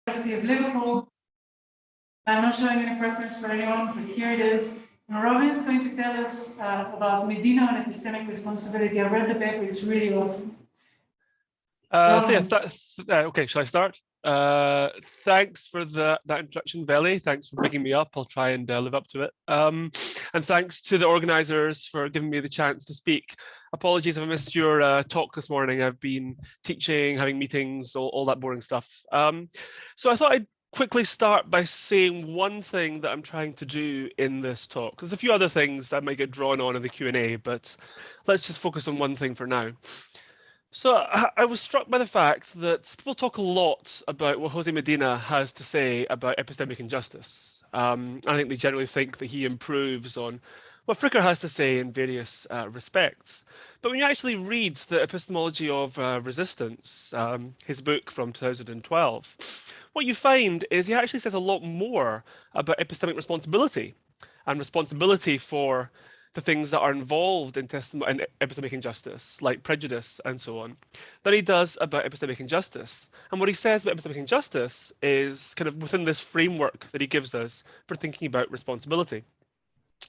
University of Liverpool. I'm not showing any preference for anyone, but here it is. And Robin is going to tell us about Medina and epistemic responsibility. I read the paper, it's really awesome. Okay, shall I start? Thanks for that introduction, Veli. Thanks for picking me up. I'll try and live up to it. And thanks to the organisers for giving me the chance to speak. Apologies if I missed your talk this morning. I've been teaching, having meetings, all that boring stuff. So I thought I'd quickly start by saying one thing that I'm trying to do in this talk. There's a few other things that might get drawn on in the Q&A, but let's just focus on one thing for now. So I was struck by the fact that people talk a lot about what Jose Medina has to say about epistemic injustice. I think they generally think that he improves on what Fricker has to say in various respects. But when you actually read the Epistemology of Resistance, his book from 2012, what you find is he actually says a lot more about epistemic responsibility and responsibility for the things that are involved in epistemic injustice, like prejudice and so on, than he does about epistemic injustice. And what he says about epistemic injustice is kind of within this framework that he gives us for thinking about responsibility.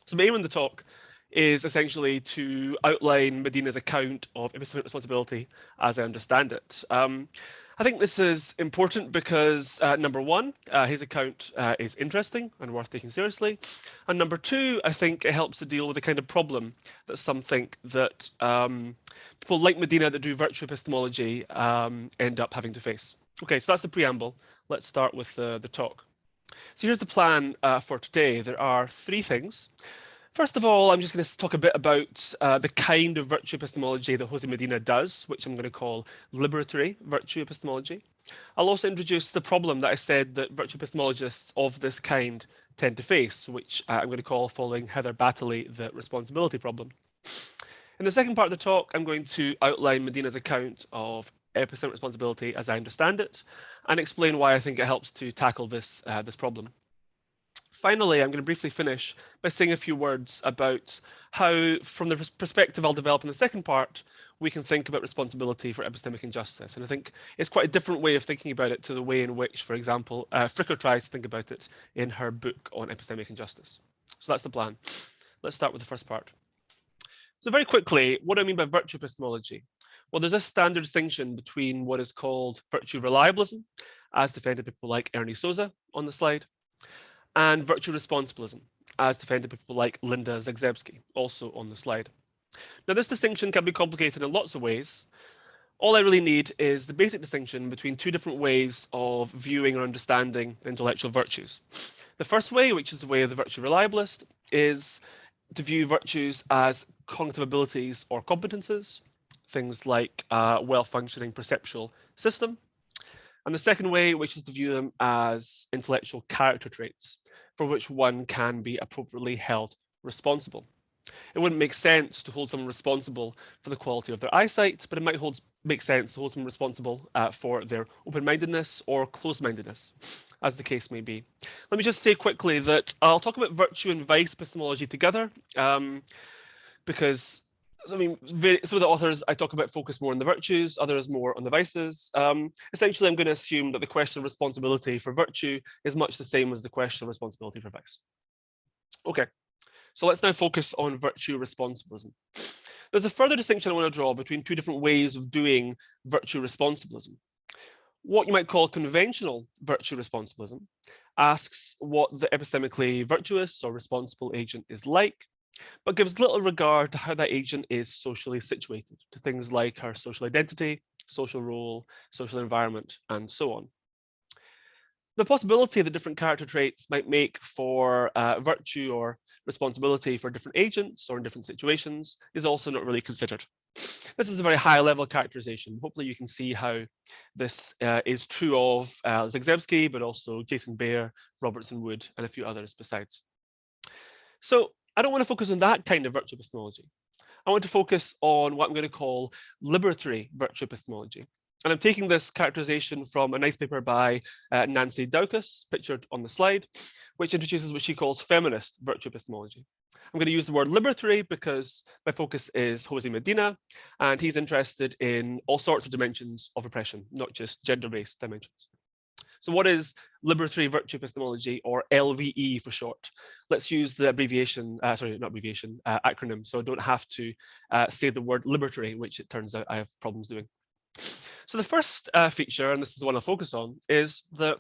So my aim in the talk is essentially to outline Medina's account of epistemic responsibility as I understand it. I think this is important because, number one, his account is interesting and worth taking seriously. And number two, I think it helps to deal with the kind of problem that some think that people like Medina that do virtue epistemology end up having to face. Okay, so that's the preamble. Let's start with the talk. So here's the plan for today. There are three things. First of all, I'm just going to talk a bit about the kind of virtue epistemology that Jose Medina does, which I'm going to call liberatory virtue epistemology. I'll also introduce the problem that I said that virtue epistemologists of this kind tend to face, which I'm going to call, following Heather Battley, the responsibility problem. In the second part of the talk, I'm going to outline Medina's account of epistemic responsibility as I understand it, and explain why I think it helps to tackle this problem. Finally, I'm going to briefly finish by saying a few words about how, from the perspective I'll develop in the second part, we can think about responsibility for epistemic injustice. And I think it's quite a different way of thinking about it to the way in which, for example, Fricker tries to think about it in her book on epistemic injustice. So that's the plan. Let's start with the first part. So very quickly, what do I mean by virtue epistemology? Well, there's a standard distinction between what is called virtue reliabilism, as defended by people like Ernie Souza on the slide, and virtue responsibilism, as defended by people like Linda Zagzebski, also on the slide. Now, this distinction can be complicated in lots of ways. All I really need is the basic distinction between two different ways of viewing or understanding the intellectual virtues. The first way, which is the way of the virtue reliabilist, is to view virtues as cognitive abilities or competences, things like a well-functioning perceptual system. And the second way, which is to view them as intellectual character traits, for which one can be appropriately held responsible. It wouldn't make sense to hold someone responsible for the quality of their eyesight, but it might make sense to hold someone responsible for their open-mindedness or closed-mindedness, as the case may be. Let me just say quickly that I'll talk about virtue and vice epistemology together, because I mean, some of the authors I talk about focus more on the virtues, others more on the vices. Essentially, I'm going to assume that the question of responsibility for virtue is much the same as the question of responsibility for vice. Okay, so let's now focus on virtue responsibilism. There's a further distinction I want to draw between two different ways of doing virtue responsibilism. What you might call conventional virtue responsibilism asks what the epistemically virtuous or responsible agent is like, but gives little regard to how that agent is socially situated, to things like her social identity, social role, social environment, and so on. The possibility that different character traits might make for virtue or responsibility for different agents or in different situations is also not really considered. This is a very high-level characterization. Hopefully you can see how this is true of Zagzebski, but also Jason Baer, Robertson Wood, and a few others besides. So I don't want to focus on that kind of virtue epistemology. I want to focus on what I'm going to call liberatory virtue epistemology. And I'm taking this characterization from a nice paper by Nancy Doukas, pictured on the slide, which introduces what she calls feminist virtue epistemology. I'm going to use the word liberatory because my focus is Jose Medina, and he's interested in all sorts of dimensions of oppression, not just gender-based dimensions. So what is liberatory virtue epistemology, or LVE for short? Let's use the abbreviation, sorry, not abbreviation, acronym, so I don't have to say the word liberatory, which it turns out I have problems doing. So the first feature, and this is the one I'll focus on, is that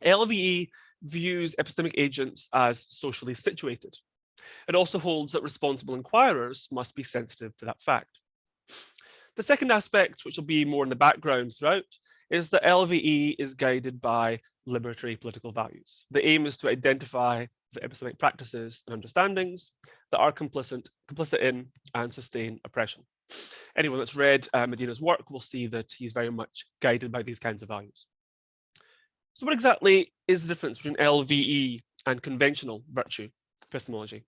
LVE views epistemic agents as socially situated. It also holds that responsible inquirers must be sensitive to that fact. The second aspect, which will be more in the background throughout, is that LVE is guided by liberatory political values. The aim is to identify the epistemic practices and understandings that are complicit in and sustain oppression. Anyone that's read Medina's work will see that he's very much guided by these kinds of values. So what exactly is the difference between LVE and conventional virtue epistemology?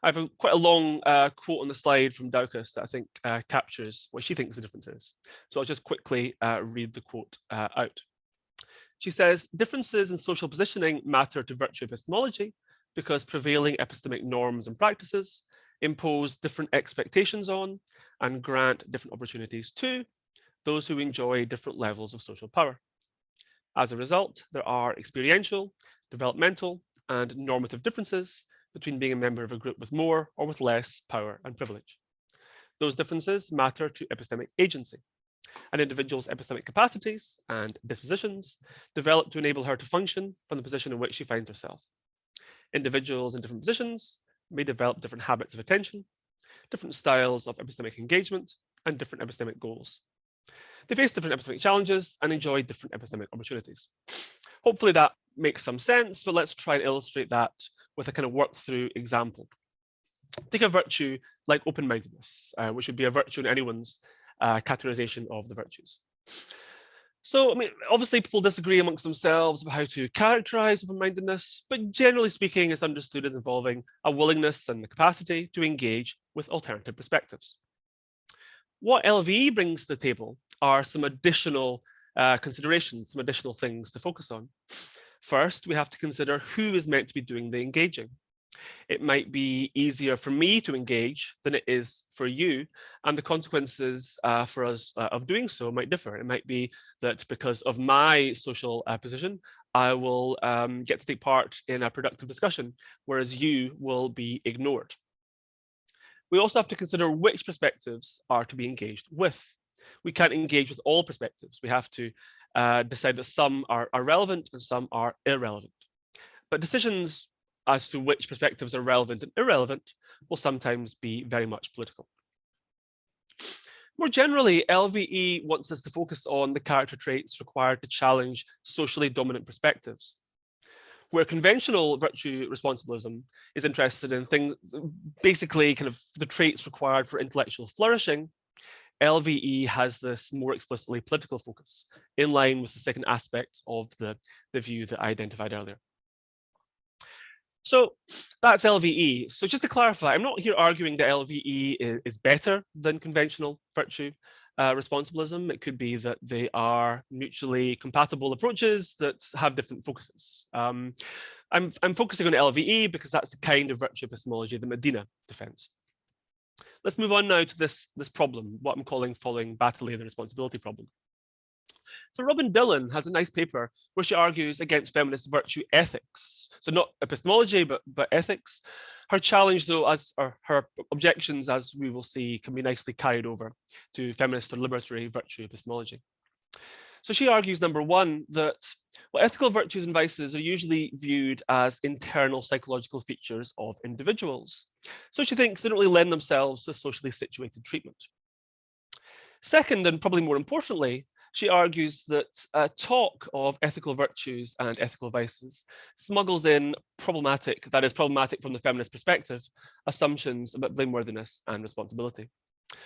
I have quite a long quote on the slide from Doukas that I think captures what she thinks the difference is. So I'll just quickly read the quote out. She says, differences in social positioning matter to virtue epistemology because prevailing epistemic norms and practices impose different expectations on and grant different opportunities to those who enjoy different levels of social power. As a result, there are experiential, developmental, and normative differences between being a member of a group with more or with less power and privilege. Those differences matter to epistemic agency. An individual's epistemic capacities and dispositions develop to enable her to function from the position in which she finds herself. Individuals in different positions may develop different habits of attention, different styles of epistemic engagement, and different epistemic goals. They face different epistemic challenges and enjoy different epistemic opportunities. Hopefully that makes some sense, but let's try and illustrate that with a kind of work through example. Take a virtue like open-mindedness, which would be a virtue in anyone's categorization of the virtues. So, I mean, obviously people disagree amongst themselves about how to characterize open-mindedness, but generally speaking, it's understood as involving a willingness and the capacity to engage with alternative perspectives. What LVE brings to the table are some additional considerations, some additional things to focus on. First, we have to consider who is meant to be doing the engaging. It might be easier for me to engage than it is for you, and the consequences for us of doing so might differ. It might be that because of my social position, I will get to take part in a productive discussion, whereas you will be ignored. We also have to consider which perspectives are to be engaged with. We can't engage with all perspectives. We have to decide that some are relevant and some are irrelevant. But decisions as to which perspectives are relevant and irrelevant will sometimes be very much political. More generally, LVE wants us to focus on the character traits required to challenge socially dominant perspectives. Where conventional virtue responsibilism is interested in things, basically kind of the traits required for intellectual flourishing, LVE has this more explicitly political focus, in line with the second aspect of the view that I identified earlier. So that's LVE. So just to clarify, I'm not here arguing that LVE is better than conventional virtue responsibilism. It could be that they are mutually compatible approaches that have different focuses. I'm focusing on LVE because that's the kind of virtue epistemology that Medina defends. Let's move on now to this problem, what I'm calling following Battalion the responsibility problem. So Robin Dillon has a nice paper where she argues against feminist virtue ethics. So not epistemology, but ethics. Her challenge, though, her objections, as we will see, can be nicely carried over to feminist or liberatory virtue epistemology. So she argues, number one, that ethical virtues and vices are usually viewed as internal psychological features of individuals. So she thinks they don't really lend themselves to socially situated treatment. Second, and probably more importantly, she argues that talk of ethical virtues and ethical vices smuggles in problematic from the feminist perspective, assumptions about blameworthiness and responsibility.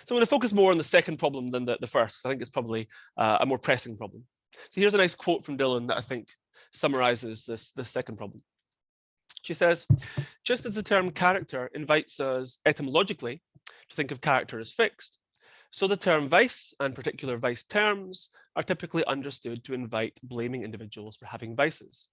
So I'm going to focus more on the second problem than the first, because I think it's probably a more pressing problem. So here's a nice quote from Dillon that I think summarizes this second problem. She says, just as the term character invites us etymologically to think of character as fixed, so the term vice and particular vice terms are typically understood to invite blaming individuals for having vices.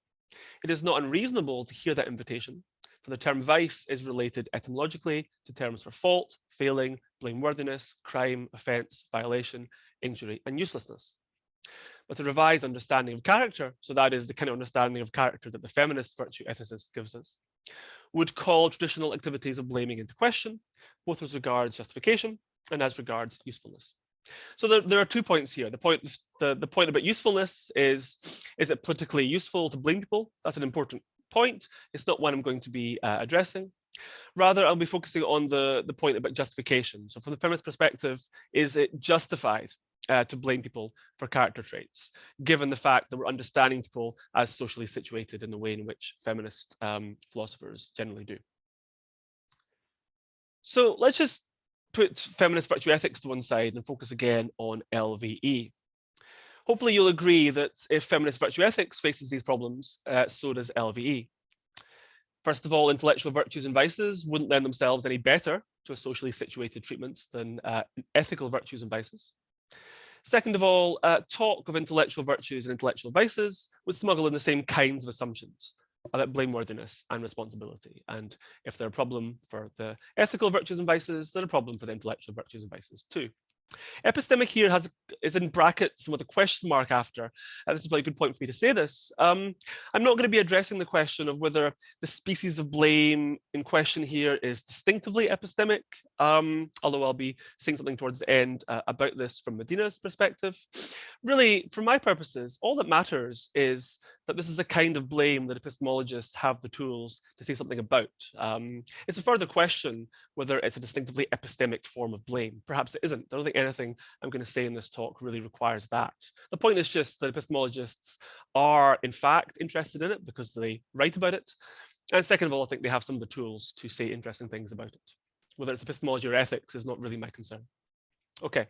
It is not unreasonable to hear that invitation, for the term vice is related etymologically to terms for fault, failing, blameworthiness, crime, offence, violation, injury, and uselessness. but a revised understanding of character, so that is the kind of understanding of character that the feminist virtue ethicist gives us, would call traditional activities of blaming into question, both as regards justification and as regards usefulness. So there are 2 points here. The point about usefulness is it politically useful to blame people? That's an important point. It's not one I'm going to be addressing. Rather, I'll be focusing on the point about justification. So from the feminist perspective, is it justified to blame people for character traits, given the fact that we're understanding people as socially situated in the way in which feminist philosophers generally do? So let's just put feminist virtue ethics to one side and focus again on LVE. Hopefully you'll agree that if feminist virtue ethics faces these problems, so does LVE. First of all, intellectual virtues and vices wouldn't lend themselves any better to a socially situated treatment than ethical virtues and vices. Second of all, talk of intellectual virtues and intellectual vices would smuggle in the same kinds of assumptions about blameworthiness and responsibility. And if they're a problem for the ethical virtues and vices, they're a problem for the intellectual virtues and vices too. Epistemic here is in brackets with a question mark after. This is probably a good point for me to say this. I'm not going to be addressing the question of whether the species of blame in question here is distinctively epistemic, although I'll be saying something towards the end about this from Medina's perspective. Really, for my purposes, all that matters is that this is a kind of blame that epistemologists have the tools to say something about. It's a further question whether it's a distinctively epistemic form of blame. Perhaps it isn't. I don't think anything I'm going to say in this talk really requires that. The point is just that epistemologists are, in fact, interested in it because they write about it. And second of all, I think they have some of the tools to say interesting things about it. Whether it's epistemology or ethics is not really my concern. Okay.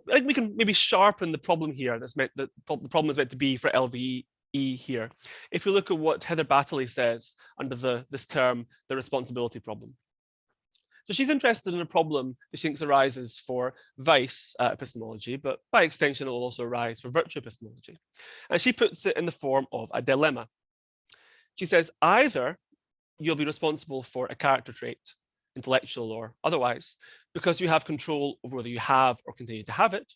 I think we can maybe sharpen the problem here. That's meant that the problem is meant to be for LVE here. If you look at what Heather Battley says under this term, the responsibility problem. So she's interested in a problem that she thinks arises for vice epistemology, but by extension, it will also arise for virtue epistemology. And she puts it in the form of a dilemma. She says, either you'll be responsible for a character trait, intellectual or otherwise, because you have control over whether you have or continue to have it,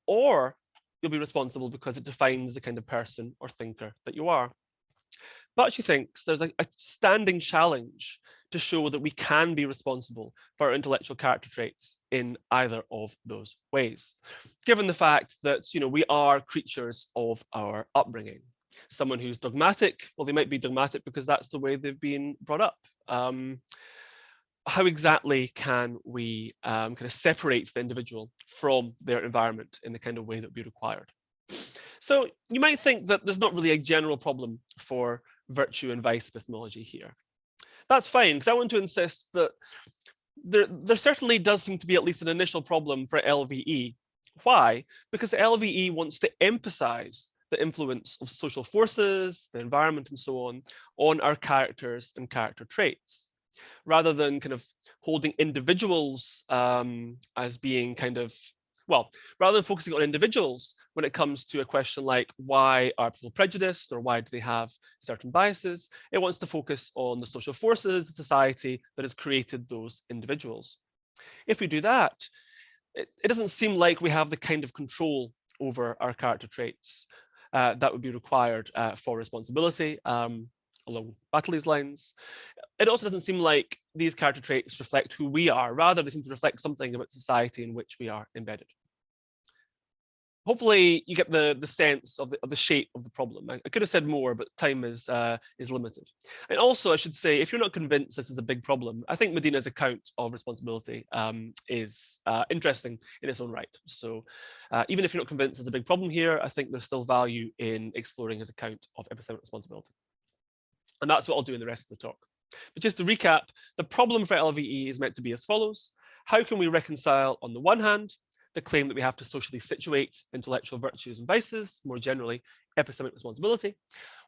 or you'll be responsible because it defines the kind of person or thinker that you are. But she thinks there's a standing challenge to show that we can be responsible for our intellectual character traits in either of those ways, given the fact that we are creatures of our upbringing. Someone who's dogmatic, well, they might be dogmatic because that's the way they've been brought up. How exactly can we kind of separate the individual from their environment in the kind of way that would be required? So you might think that there's not really a general problem for virtue and vice epistemology here. That's fine, because I want to insist that there certainly does seem to be at least an initial problem for LVE. Why? Because the LVE wants to emphasize the influence of social forces, the environment, and so on our characters and character traits, rather than kind of holding individuals as being kind of, well, rather than focusing on individuals when it comes to a question like why are people prejudiced or why do they have certain biases, it wants to focus on the social forces, the society that has created those individuals. If we do that, it doesn't seem like we have the kind of control over our character traits that would be required for responsibility along Battley's lines. It also doesn't seem like these character traits reflect who we are. Rather, they seem to reflect something about society in which we are embedded. Hopefully, you get the sense of the shape of the problem. I could have said more, but time is limited. And also, I should say, if you're not convinced this is a big problem, I think Medina's account of responsibility is interesting in its own right. So even if you're not convinced there's a big problem here, I think there's still value in exploring his account of epistemic responsibility. And that's what I'll do in the rest of the talk. But just to recap, the problem for LVE is meant to be as follows. How can we reconcile, on the one hand, the claim that we have to socially situate intellectual virtues and vices, more generally, epistemic responsibility,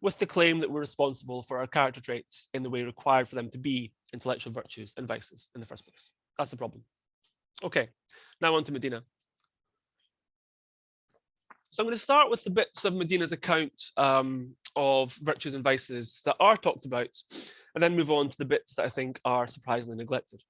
with the claim that we're responsible for our character traits in the way required for them to be intellectual virtues and vices in the first place? That's the problem. Okay, now on to Medina. So I'm going to start with the bits of Medina's account of virtues and vices that are talked about, and then move on to the bits that I think are surprisingly neglected.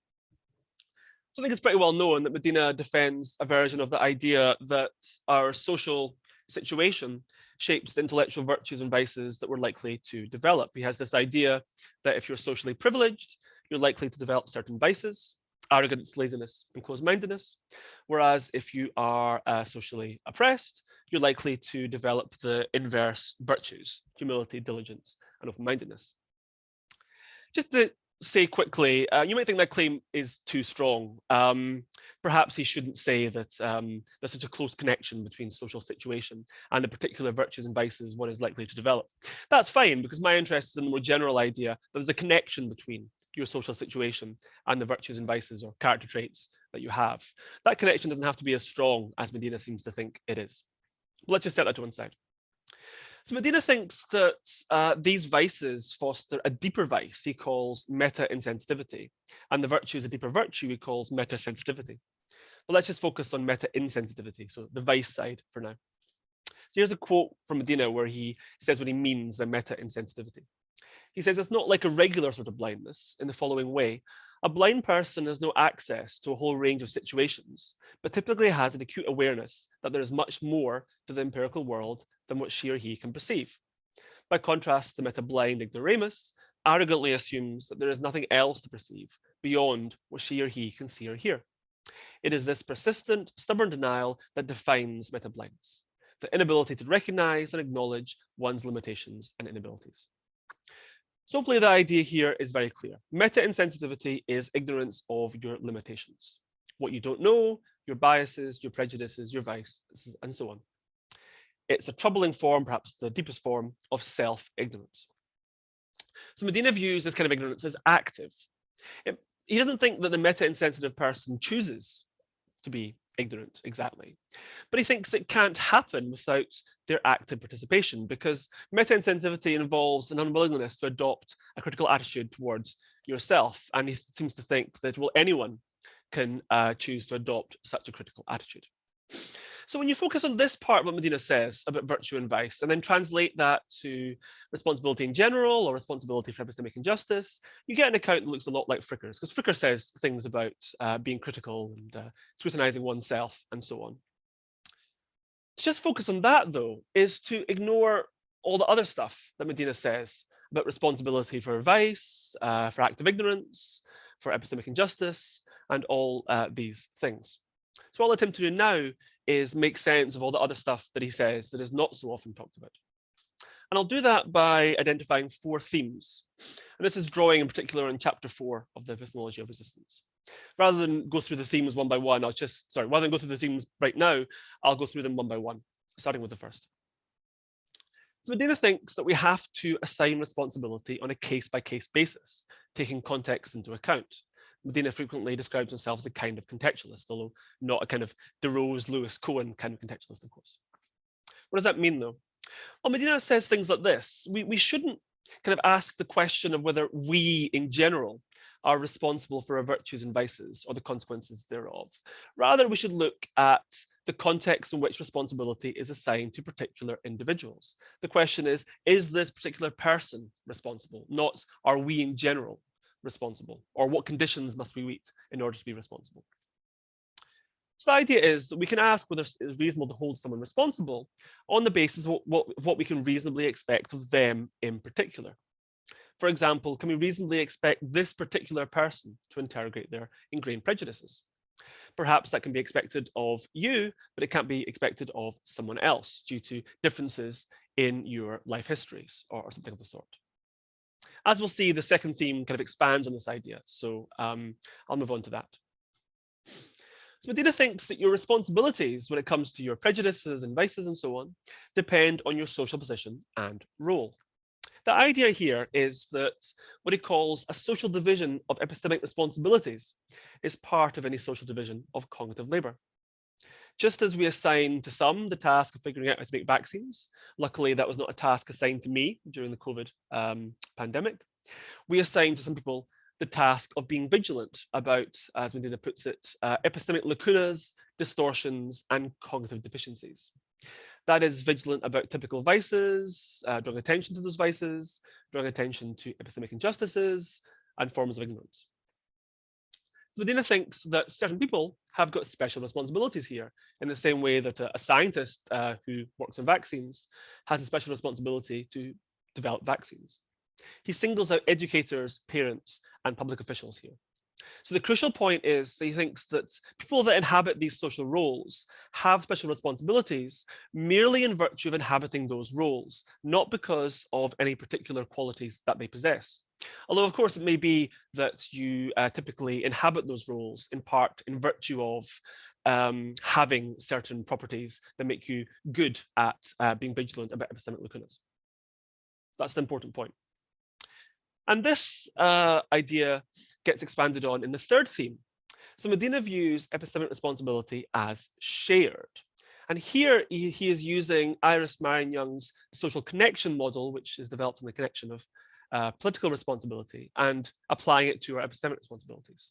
So I think it's pretty well known that Medina defends a version of the idea that our social situation shapes the intellectual virtues and vices that we're likely to develop. He has this idea that if you're socially privileged, you're likely to develop certain vices, arrogance, laziness, and closed-mindedness. Whereas if you are socially oppressed, you're likely to develop the inverse virtues, humility, diligence, and open-mindedness. Just to say quickly, you might think that claim is too strong. Perhaps he shouldn't say that there's such a close connection between social situation and the particular virtues and vices one is likely to develop. That's fine, because my interest is in the more general idea that there's a connection between your social situation and the virtues and vices or character traits that you have. That connection doesn't have to be as strong as Medina seems to think it is. But let's just set that to one side. So Medina thinks that these vices foster a deeper vice he calls meta-insensitivity, and the virtue is a deeper virtue he calls meta-sensitivity. But let's just focus on meta-insensitivity, so the vice side for now. So here's a quote from Medina where he says what he means by meta-insensitivity. He says it's not like a regular sort of blindness in the following way. A blind person has no access to a whole range of situations, but typically has an acute awareness that there is much more to the empirical world than what she or he can perceive. By contrast, the meta-blind ignoramus arrogantly assumes that there is nothing else to perceive beyond what she or he can see or hear. It is this persistent, stubborn denial that defines meta-blindness, the inability to recognize and acknowledge one's limitations and inabilities. So hopefully the idea here is very clear. Meta-insensitivity is ignorance of your limitations, what you don't know, your biases, your prejudices, your vices, and so on. It's a troubling form, perhaps the deepest form, of self-ignorance. So Medina views this kind of ignorance as active. He doesn't think that the meta-insensitive person chooses to be ignorant exactly, but he thinks it can't happen without their active participation, because meta-insensitivity involves an unwillingness to adopt a critical attitude towards yourself, and he seems to think that, well, anyone can choose to adopt such a critical attitude. So when you focus on this part of what Medina says about virtue and vice, and then translate that to responsibility in general or responsibility for epistemic injustice, you get an account that looks a lot like Fricker's, because Fricker says things about being critical and scrutinizing oneself and so on. To just focus on that, though, is to ignore all the other stuff that Medina says about responsibility for vice, for active ignorance, for epistemic injustice, and all these things. So all I'll attempt to do now is make sense of all the other stuff that he says that is not so often talked about. And I'll do that by identifying 4 themes. And this is drawing in particular in chapter 4 of the epistemology of resistance. Rather than go through the themes one by one, rather than go through the themes right now, I'll go through them one by one, starting with the first. So Medina thinks that we have to assign responsibility on a case-by-case basis, taking context into account. Medina frequently describes himself as a kind of contextualist, although not a kind of DeRose, Lewis, Cohen kind of contextualist, of course. What does that mean, though? Well, Medina says things like this. We shouldn't kind of ask the question of whether we, in general, are responsible for our virtues and vices or the consequences thereof. Rather, we should look at the context in which responsibility is assigned to particular individuals. The question is this particular person responsible? Not, are we in general responsible? Or what conditions must we meet in order to be responsible? So the idea is that we can ask whether it's reasonable to hold someone responsible on the basis of what we can reasonably expect of them in particular. For example, can we reasonably expect this particular person to interrogate their ingrained prejudices? Perhaps that can be expected of you, but it can't be expected of someone else due to differences in your life histories or something of the sort. As we'll see, the second theme kind of expands on this idea, so I'll move on to that. So Medina thinks that your responsibilities when it comes to your prejudices and vices and so on depend on your social position and role. The idea here is that what he calls a social division of epistemic responsibilities is part of any social division of cognitive labor. Just as we assign to some the task of figuring out how to make vaccines, luckily that was not a task assigned to me during the COVID pandemic, we assign to some people the task of being vigilant about, as Medina puts it, epistemic lacunas, distortions, and cognitive deficiencies. That is vigilant about typical vices, drawing attention to those vices, drawing attention to epistemic injustices, and forms of ignorance. So Medina thinks that certain people have got special responsibilities here, in the same way that a scientist who works on vaccines has a special responsibility to develop vaccines. He singles out educators, parents, and public officials here. So the crucial point is that he thinks that people that inhabit these social roles have special responsibilities merely in virtue of inhabiting those roles, not because of any particular qualities that they possess. Although, of course, it may be that you typically inhabit those roles in part in virtue of having certain properties that make you good at being vigilant about epistemic lacunas. That's the important point. And this idea gets expanded on in the third theme. So Medina views epistemic responsibility as shared. And here he is using Iris Marion-Young's social connection model, which is developed on the connection of political responsibility, and applying it to our epistemic responsibilities.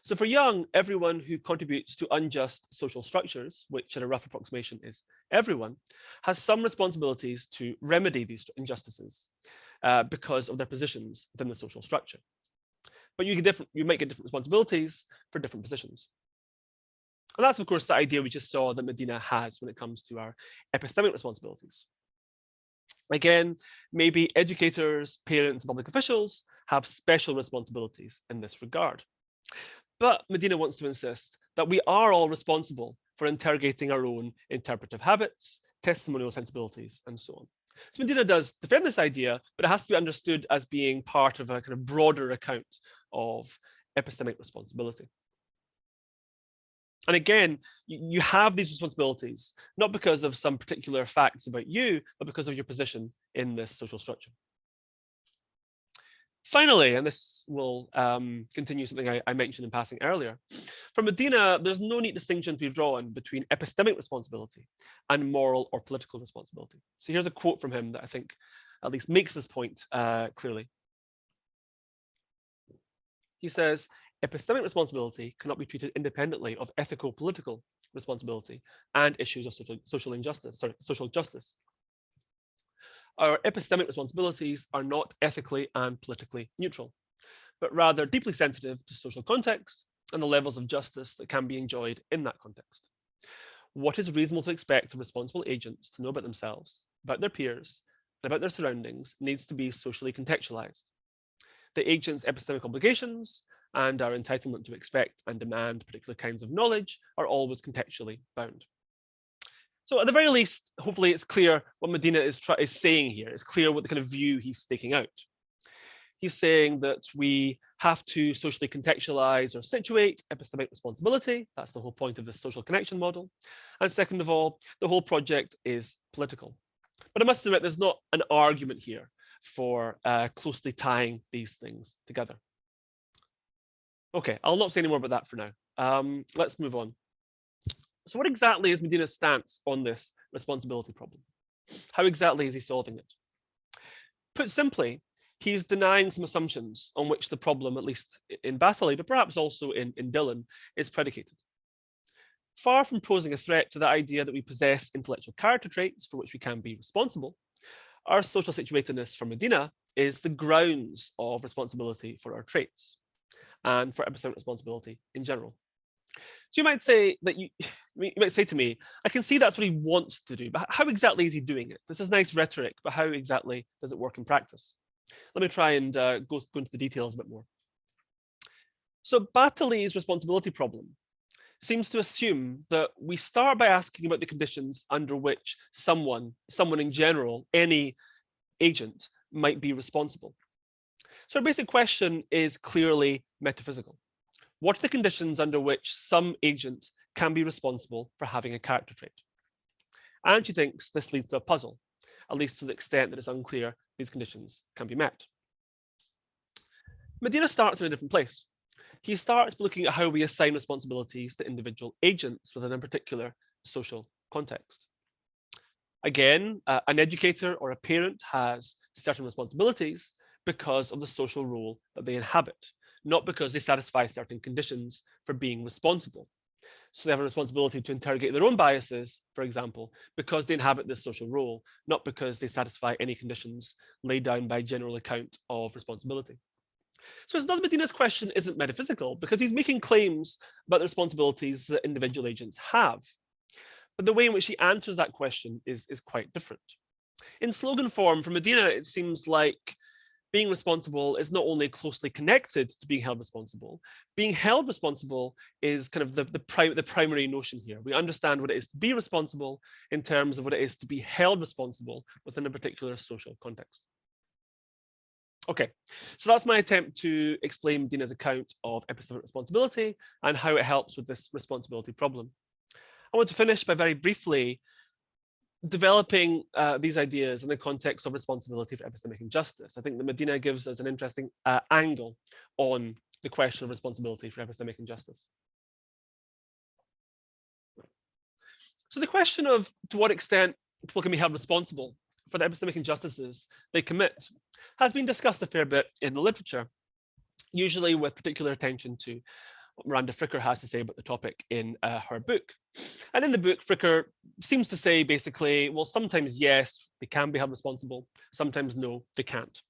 So for Young, everyone who contributes to unjust social structures, which at a rough approximation is everyone, has some responsibilities to remedy these injustices because of their positions within the social structure. But you might get different responsibilities for different positions. And that's, of course, the idea we just saw that Medina has when it comes to our epistemic responsibilities. Again, maybe educators, parents, and public officials have special responsibilities in this regard. But Medina wants to insist that we are all responsible for interrogating our own interpretive habits, testimonial sensibilities, and so on. So Medina does defend this idea, but it has to be understood as being part of a kind of broader account of epistemic responsibility. And again, you have these responsibilities, not because of some particular facts about you, but because of your position in this social structure. Finally, and this will continue something I mentioned in passing earlier, for Medina, there's no neat distinction to be drawn between epistemic responsibility and moral or political responsibility. So here's a quote from him that I think at least makes this point clearly. He says, epistemic responsibility cannot be treated independently of ethical political responsibility and issues of social justice. Our epistemic responsibilities are not ethically and politically neutral, but rather deeply sensitive to social context and the levels of justice that can be enjoyed in that context. What is reasonable to expect of responsible agents to know about themselves, about their peers, and about their surroundings needs to be socially contextualized. The agent's epistemic obligations and our entitlement to expect and demand particular kinds of knowledge are always contextually bound. So at the very least, hopefully it's clear what Medina is saying here. It's clear what the kind of view he's staking out. He's saying that we have to socially contextualize or situate epistemic responsibility. That's the whole point of the social connection model. And second of all, the whole project is political. But I must admit, there's not an argument here for closely tying these things together. Okay, I'll not say any more about that for now. Let's move on. So what exactly is Medina's stance on this responsibility problem? How exactly is he solving it? Put simply, he's denying some assumptions on which the problem, at least in Battley, but perhaps also in Dillon, is predicated. Far from posing a threat to the idea that we possess intellectual character traits for which we can be responsible, our social situatedness for Medina is the grounds of responsibility for our traits and for epistemic responsibility in general. So you might say that you might say to me, I can see that's what he wants to do, but how exactly is he doing it? This is nice rhetoric, but how exactly does it work in practice? Let me try and go into the details a bit more. So Battley's responsibility problem seems to assume that we start by asking about the conditions under which someone in general, any agent, might be responsible. So our basic question is clearly metaphysical. What are the conditions under which some agent can be responsible for having a character trait? And she thinks this leads to a puzzle, at least to the extent that it's unclear these conditions can be met. Medina starts in a different place. He starts by looking at how we assign responsibilities to individual agents within a particular social context. Again, an educator or a parent has certain responsibilities because of the social role that they inhabit, not because they satisfy certain conditions for being responsible. So they have a responsibility to interrogate their own biases, for example, because they inhabit this social role, not because they satisfy any conditions laid down by general account of responsibility. So it's not Medina's question isn't metaphysical, because he's making claims about the responsibilities that individual agents have. But the way in which he answers that question is quite different. In slogan form, for Medina, it seems like being responsible is not only closely connected to being held responsible is kind of the primary notion here. We understand what it is to be responsible in terms of what it is to be held responsible within a particular social context. Okay, so that's my attempt to explain Medina's account of epistemic responsibility and how it helps with this responsibility problem. I want to finish by very briefly developing these ideas in the context of responsibility for epistemic injustice. I think that Medina gives us an interesting angle on the question of responsibility for epistemic injustice. So the question of to what extent people can be held responsible for the epistemic injustices they commit has been discussed a fair bit in the literature, usually with particular attention to what Miranda Fricker has to say about the topic in her book. And in the book, Fricker seems to say basically, well, sometimes yes, they can be held responsible, sometimes no, they can't.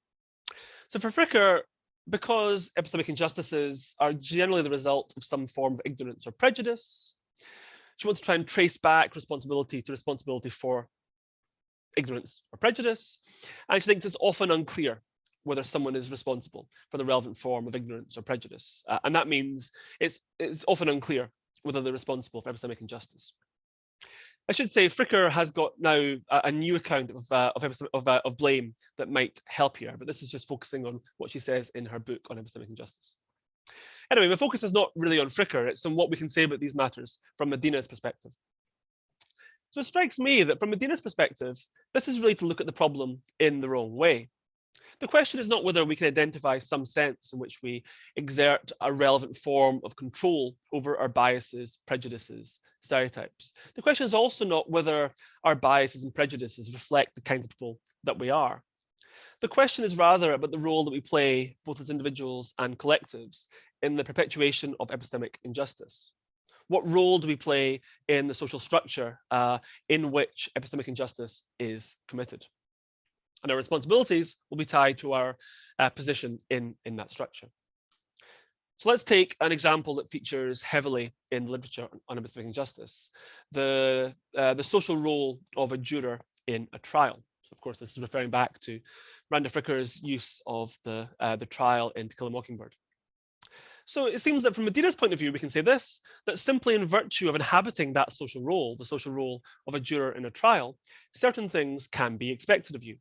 So for Fricker, because epistemic injustices are generally the result of some form of ignorance or prejudice, she wants to try and trace back responsibility to responsibility for ignorance or prejudice. And she thinks it's often unclear whether someone is responsible for the relevant form of ignorance or prejudice. And that means it's often unclear whether they're responsible for epistemic injustice. I should say Fricker has got now a new account of blame that might help here, but this is just focusing on what she says in her book on epistemic injustice. Anyway, my focus is not really on Fricker, it's on what we can say about these matters from Medina's perspective. So it strikes me that from Medina's perspective, this is really to look at the problem in the wrong way. The question is not whether we can identify some sense in which we exert a relevant form of control over our biases, prejudices, stereotypes. The question is also not whether our biases and prejudices reflect the kinds of people that we are. The question is rather about the role that we play, both as individuals and collectives, in the perpetuation of epistemic injustice. What role do we play in the social structure in which epistemic injustice is committed? And our responsibilities will be tied to our position in that structure. So let's take an example that features heavily in literature on epistemic injustice, the social role of a juror in a trial. So of course, this is referring back to Miranda Fricker's use of the trial in To Kill a Mockingbird. So it seems that from Medina's point of view, we can say this, that simply in virtue of inhabiting that social role, the social role of a juror in a trial, certain things can be expected of you.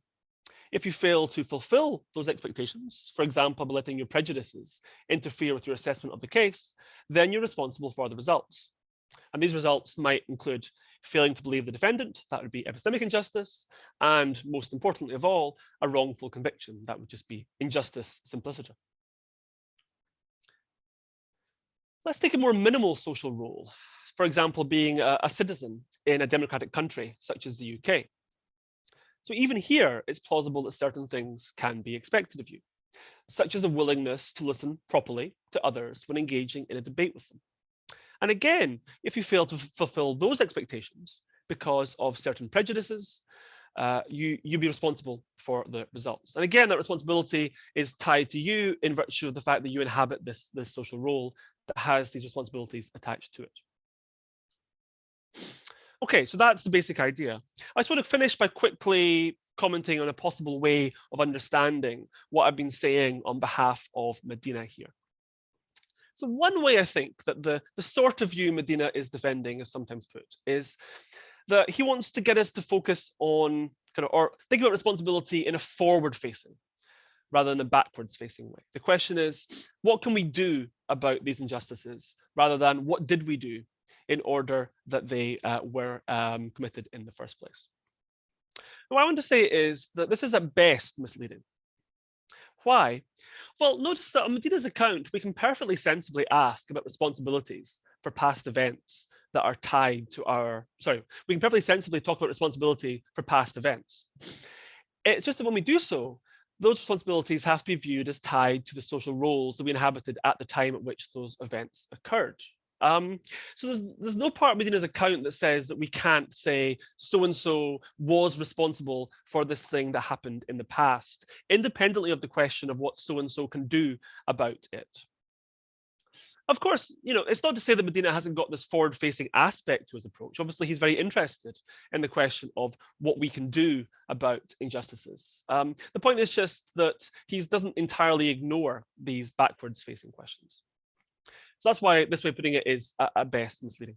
If you fail to fulfill those expectations, for example, by letting your prejudices interfere with your assessment of the case, then you're responsible for the results. And these results might include failing to believe the defendant, that would be epistemic injustice, and most importantly of all, a wrongful conviction, that would just be injustice simpliciter. Let's take a more minimal social role, for example, being a citizen in a democratic country, such as the UK. So even here, it's plausible that certain things can be expected of you, such as a willingness to listen properly to others when engaging in a debate with them. And again, if you fail to fulfill those expectations because of certain prejudices, you'll be responsible for the results. And again, that responsibility is tied to you in virtue of the fact that you inhabit this social role that has these responsibilities attached to it. Okay, so that's the basic idea. I just want to finish by quickly commenting on a possible way of understanding what I've been saying on behalf of Medina here. So one way I think that the sort of view Medina is defending is sometimes put is that he wants to get us to focus on or think about responsibility in a forward-facing rather than a backwards-facing way. The question is, what can we do about these injustices rather than what did we do in order that they were committed in the first place? And what I want to say is that this is at best misleading. Why? Well, notice that on Medina's account, we can perfectly sensibly ask about responsibilities for past events that are tied to we can perfectly sensibly talk about responsibility for past events. It's just that when we do so, those responsibilities have to be viewed as tied to the social roles that we inhabited at the time at which those events occurred. So there's no part of Medina's account that says that we can't say so-and-so was responsible for this thing that happened in the past, independently of the question of what so-and-so can do about it. Of course, it's not to say that Medina hasn't got this forward-facing aspect to his approach. Obviously, he's very interested in the question of what we can do about injustices. The point is just that he doesn't entirely ignore these backwards-facing questions. So that's why this way of putting it is at best misleading.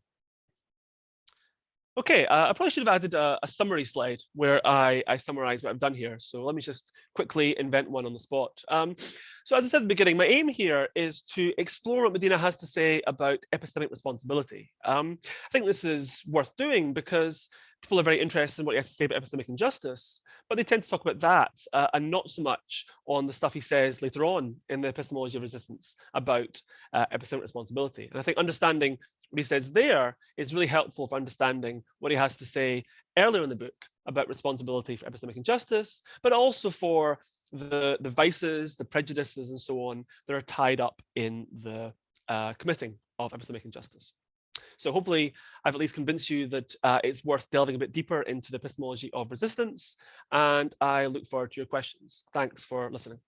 Okay, I probably should have added a summary slide where I summarize what I've done here. So let me just quickly invent one on the spot. So as I said at the beginning, my aim here is to explore what Medina has to say about epistemic responsibility. I think this is worth doing because people are very interested in what he has to say about epistemic injustice, but they tend to talk about that and not so much on the stuff he says later on in the epistemology of resistance about epistemic responsibility. And I think understanding what he says there is really helpful for understanding what he has to say earlier in the book about responsibility for epistemic injustice, but also for the vices, the prejudices, and so on that are tied up in the committing of epistemic injustice. So hopefully I've at least convinced you that it's worth delving a bit deeper into the epistemology of resistance, and I look forward to your questions. Thanks for listening.